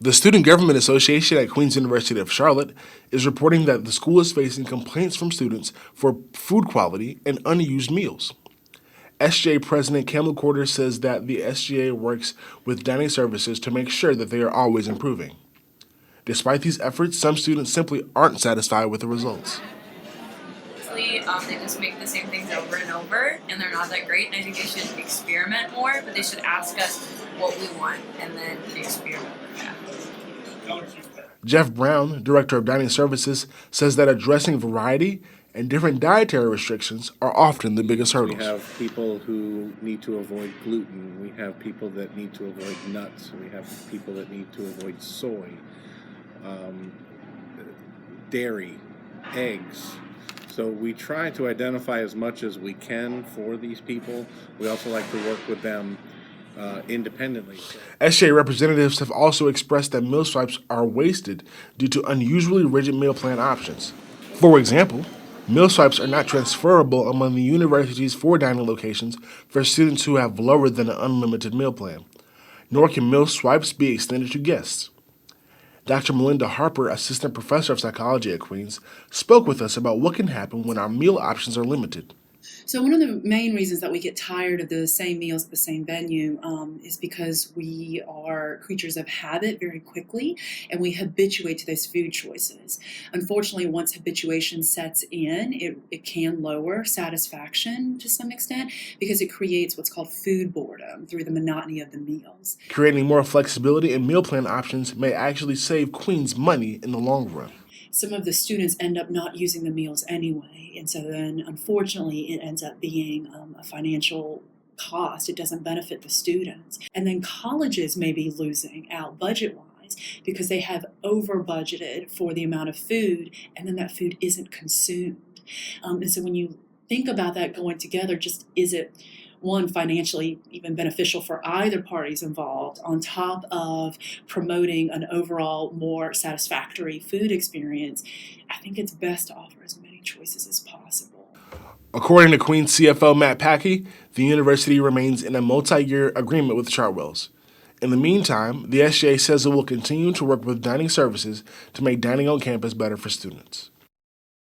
The Student Government Association at Queen's University of Charlotte is reporting that the school is facing complaints from students for food quality and unused meals. SGA President Camille Corder says that the SGA works with dining services to make sure that they are always improving. Despite these efforts, some students simply aren't satisfied with the results. They just make the same things over and over, and they're not that great. And I think they should experiment more, but they should ask us what we want and then experiment with that. Jeff Brown, Director of Dining Services, says that addressing variety and different dietary restrictions are often the biggest hurdles. We have people who need to avoid gluten. We have people that need to avoid nuts. We have people that need to avoid soy, dairy, eggs. So we try to identify as much as we can for these people. We also like to work with them independently. SGA representatives have also expressed that meal swipes are wasted due to unusually rigid meal plan options. For example, meal swipes are not transferable among the university's 4 dining locations for students who have lower than an unlimited meal plan, nor can meal swipes be extended to guests. Dr. Melinda Harper, assistant professor of psychology at Queens, spoke with us about what can happen when our meal options are limited. So one of the main reasons that we get tired of the same meals at the same venue is because we are creatures of habit very quickly, and we habituate to those food choices. Unfortunately, once habituation sets in, it can lower satisfaction to some extent because it creates what's called food boredom through the monotony of the meals. Creating more flexibility in meal plan options may actually save Queens money in the long run. Some of the students end up not using the meals anyway, and so then unfortunately it ends up being a financial cost. It doesn't benefit the students. And then colleges may be losing out budget-wise because they have over-budgeted for the amount of food, and then that food isn't consumed. And so when you think about that going together, just is it one, financially even beneficial for either parties involved, on top of promoting an overall more satisfactory food experience, I think it's best to offer as many choices as possible. According to Queen's CFO Matt Packey, the university remains in a multi-year agreement with Chartwell's. In the meantime, the SGA says it will continue to work with dining services to make dining on campus better for students.